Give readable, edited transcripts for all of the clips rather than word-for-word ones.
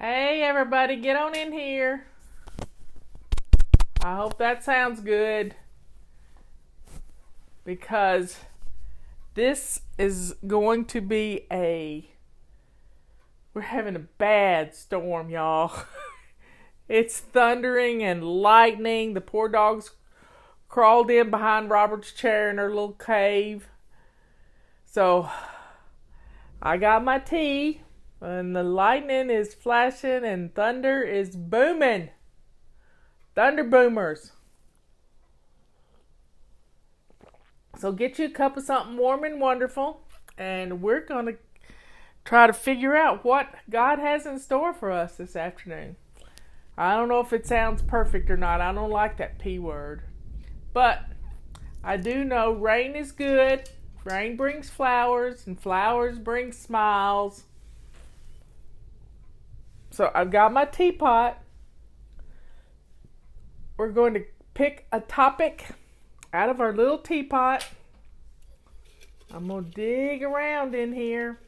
Hey everybody, get on in here. I hope that sounds good because this is going to be we're having a bad storm, y'all. It's thundering and lightning. The poor dog's crawled in behind Robert's chair in her little cave. So I got my tea and the lightning is flashing and thunder is booming. Thunder boomers. So get you a cup of something warm and wonderful, and we're going to try to figure out what God has in store for us this afternoon. I don't know if it sounds perfect or not. I don't like that P word. But I do know rain is good. Rain brings flowers, and flowers bring smiles. So I've got my teapot. We're going to pick a topic out of our little teapot. I'm going to dig around in here.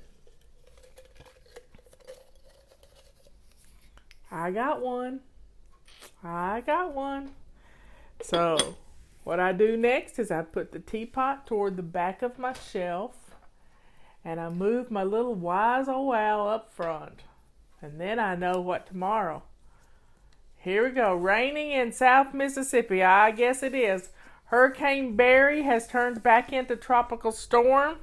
I got one. So what I do next is I put the teapot toward the back of my shelf and I move my little wise old owl up front. And then I know what tomorrow. Here we go. Raining in South Mississippi. I guess it is. Hurricane Barry has turned back into tropical storm.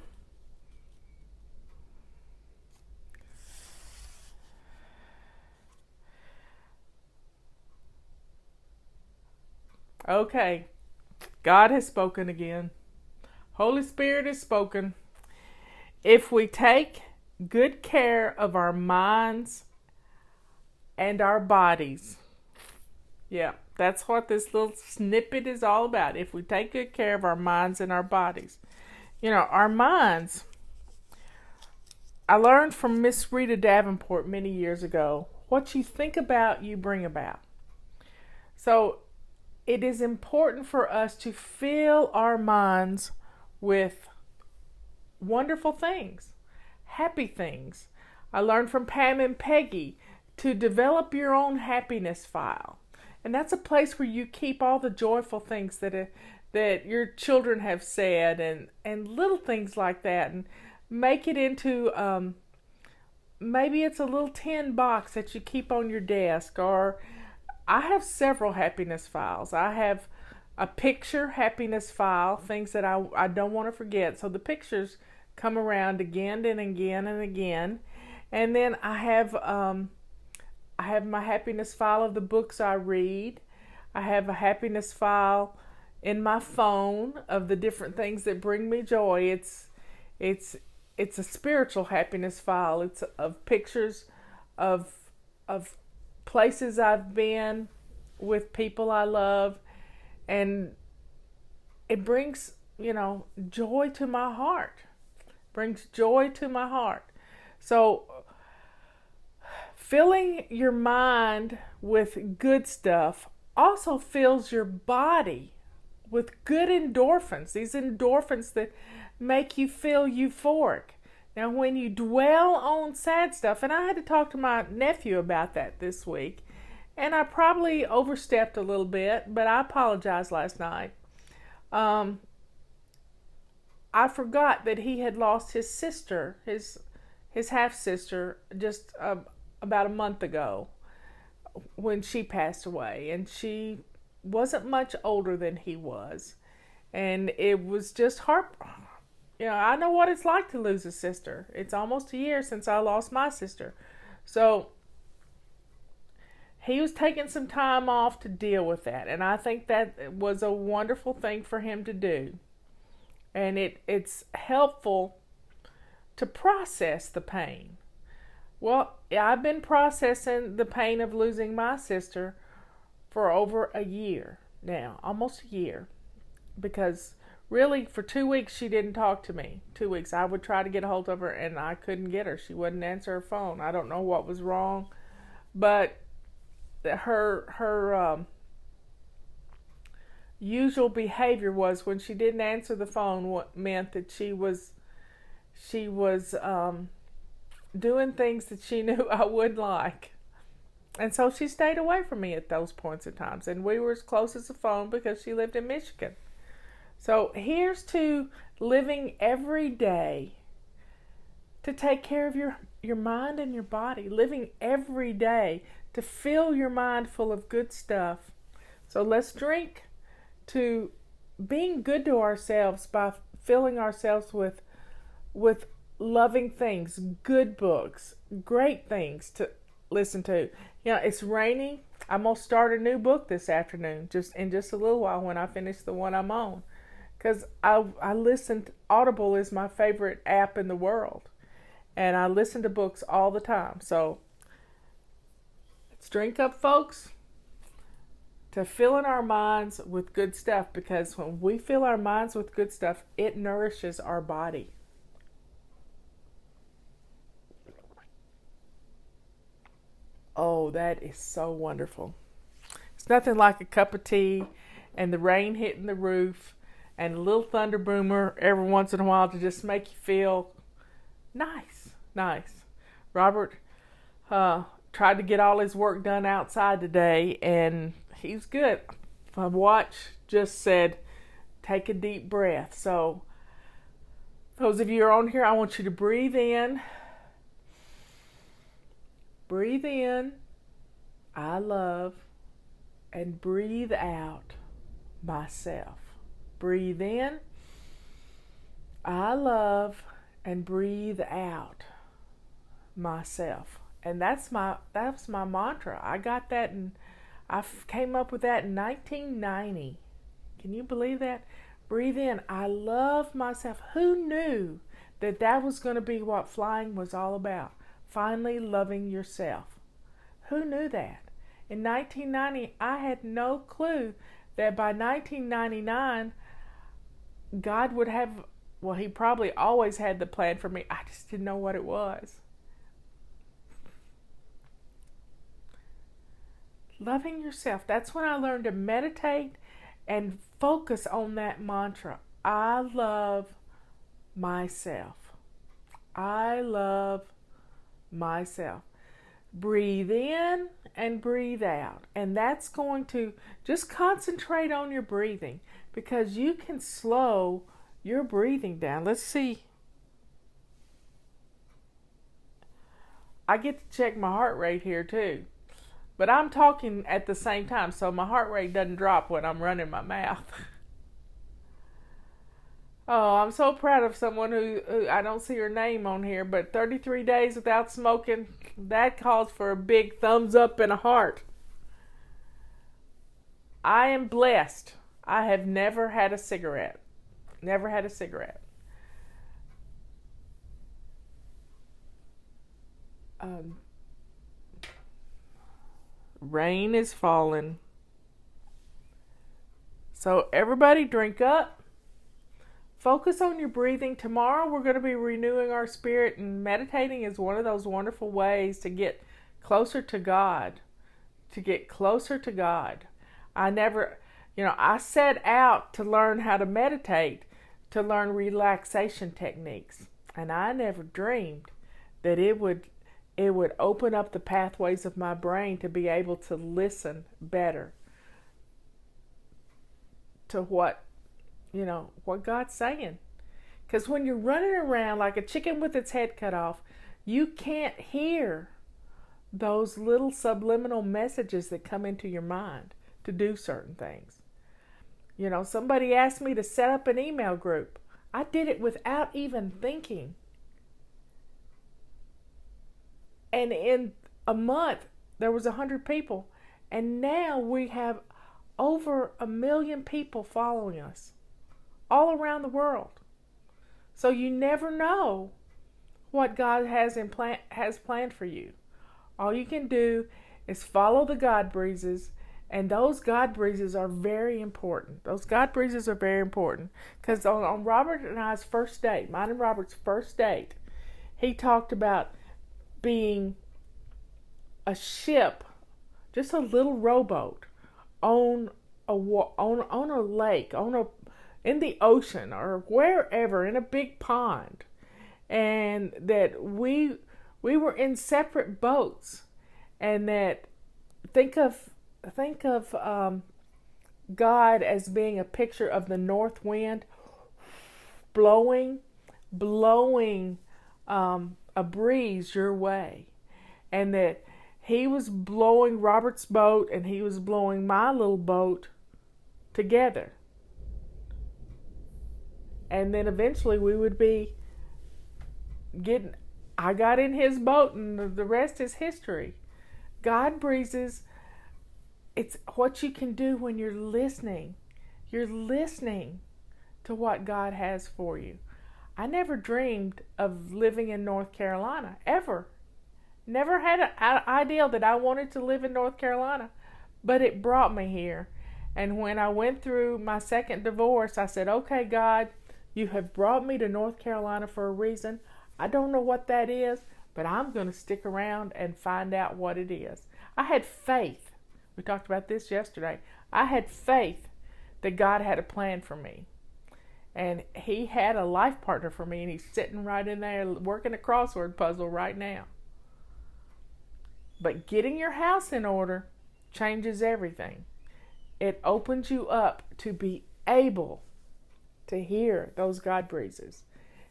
Okay. God has spoken again. Holy Spirit has spoken. If we take good care of our minds and our bodies. Yeah, that's what this little snippet is all about. If we take good care of our minds and our bodies. You know, our minds, I learned from Miss Rita Davenport many years ago, what you think about, you bring about. So it is important for us to fill our minds with wonderful things, happy things. I learned from Pam and Peggy to develop your own happiness file. And that's a place where you keep all the joyful things that your children have said and little things like that, and make it into maybe it's a little tin box that you keep on your desk. Or I have several happiness files. I have a picture happiness file, things that I don't want to forget. So the pictures come around again and again and again. And then I have my happiness file of the books I read. I have a happiness file in my phone of the different things that bring me joy. It's a spiritual happiness file. It's of pictures of places I've been with people I love, and it brings, joy to my heart. Brings joy to my heart. So filling your mind with good stuff also fills your body with good endorphins. These endorphins that make you feel euphoric. Now, when you dwell on sad stuff, and I had to talk to my nephew about that this week, and I probably overstepped a little bit, but I apologized last night. I forgot that he had lost his sister, his half-sister, just about a month ago when she passed away, and she wasn't much older than he was, and it was just I know what it's like to lose a sister. It's almost a year since I lost my sister. So he was taking some time off to deal with that, and I think that was a wonderful thing for him to do. And it's helpful to process the pain. Well, I've been processing the pain of losing my sister for over a year now, almost a year, because really for 2 weeks she didn't talk to me. 2 weeks. I would try to get a hold of her and I couldn't get her. She wouldn't answer her phone. I don't know what was wrong, but her usual behavior was when she didn't answer the phone, what meant that she was doing things that she knew I wouldn't like. And so she stayed away from me at those points in times. And we were as close as the phone because she lived in Michigan. So here's to living every day to take care of your mind and your body. Living every day to fill your mind full of good stuff. So let's drink to being good to ourselves by filling ourselves with loving things, good books, great things to listen to. You know, it's raining. I'm going to start a new book this afternoon, just in just a little while when I finish the one I'm on. Because I listen, Audible is my favorite app in the world. And I listen to books all the time. So let's drink up, folks, to filling our minds with good stuff. Because when we fill our minds with good stuff, it nourishes our body. Oh, that is so wonderful. It's nothing like a cup of tea and the rain hitting the roof and a little thunder boomer every once in a while to just make you feel nice. Robert tried to get all his work done outside today, and he's good. My watch just said, take a deep breath. So, those of you who are on here, I want you to breathe in. Breathe in, I love, and breathe out, myself. Breathe in, I love, and breathe out, myself. And that's my mantra. I got that, and I came up with that in 1990. Can you believe that? Breathe in, I love myself. Who knew that was going to be what flying was all about? Finally loving yourself. Who knew that? In 1990, I had no clue that by 1999, God would have, well, he probably always had the plan for me. I just didn't know what it was. Loving yourself. That's when I learned to meditate and focus on that mantra. I love myself. I love myself. Breathe in and breathe out. And that's going to just concentrate on your breathing, because you can slow your breathing down. Let's see. I get to check my heart rate here too. But I'm talking at the same time, so my heart rate doesn't drop when I'm running my mouth. Oh, I'm so proud of someone who I don't see her name on here, but 33 days without smoking, that calls for a big thumbs up and a heart. I am blessed. I have never had a cigarette. Never had a cigarette. Rain is falling. So everybody drink up. Focus on your breathing. Tomorrow we're going to be renewing our spirit, and meditating is one of those wonderful ways to get closer to God. To get closer to God. I set out to learn how to meditate, to learn relaxation techniques. And I never dreamed that it would open up the pathways of my brain to be able to listen better to what God's saying. Because when you're running around like a chicken with its head cut off, you can't hear those little subliminal messages that come into your mind to do certain things. Somebody asked me to set up an email group. I did it without even thinking. And in a month, there was 100 people. And now we have over 1 million people following us all around the world. So you never know what God has planned for you. All you can do is follow the God breezes, and those God breezes are very important. Those God breezes are very important, because on Robert and I's first date, mine and Robert's first date, he talked about being a ship, just a little rowboat on a lake, in the ocean, or wherever, in a big pond, and that we were in separate boats, and that think of God as being a picture of the north wind blowing, blowing a breeze your way, and that he was blowing Robert's boat and he was blowing my little boat together. And then eventually we would be getting, I got in his boat and the rest is history. God breezes, it's what you can do when you're listening. You're listening to what God has for you. I never dreamed of living in North Carolina, ever. Never had an idea that I wanted to live in North Carolina, but it brought me here. And when I went through my second divorce, I said, okay, God, you have brought me to North Carolina for a reason. I don't know what that is, but I'm going to stick around and find out what it is. I had faith. We talked about this yesterday. I had faith that God had a plan for me. And he had a life partner for me, and he's sitting right in there working a crossword puzzle right now. But getting your house in order changes everything. It opens you up to be able to hear those God breezes.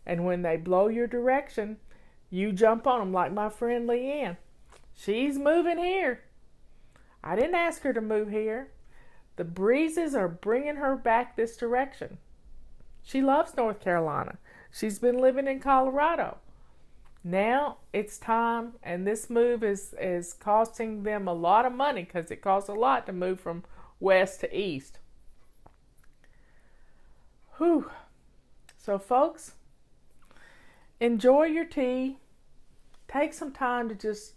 And when they blow your direction, you jump on them like my friend Leanne. She's moving here. I didn't ask her to move here. The breezes are bringing her back this direction. She loves North Carolina. She's been living in Colorado. Now it's time, and this move is costing them a lot of money because it costs a lot to move from west to east. Whew. So folks, enjoy your tea. Take some time to just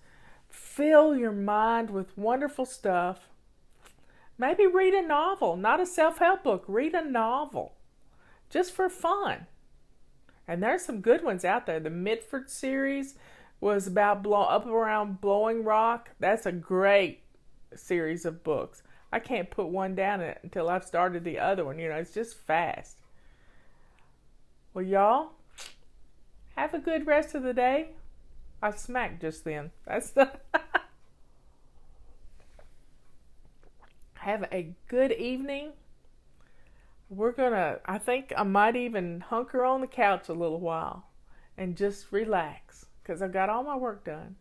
fill your mind with wonderful stuff. Maybe read a novel, not a self-help book. Read a novel just for fun. And there's some good ones out there. The Mitford series was about up around Blowing Rock. That's a great series of books. I can't put one down until I've started the other one. It's just fast. Well, y'all, have a good rest of the day. I smacked just then. That's the... Have a good evening. I think I might even hunker on the couch a little while and just relax because I've got all my work done.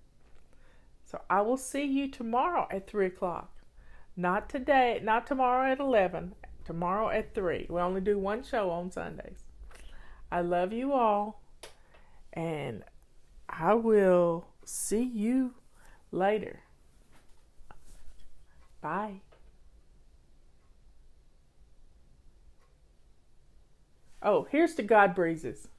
So I will see you tomorrow at 3 o'clock. Not today, not tomorrow at 11, tomorrow at 3. We only do one show on Sundays. I love you all, and I will see you later. Bye. Oh, here's to God breezes.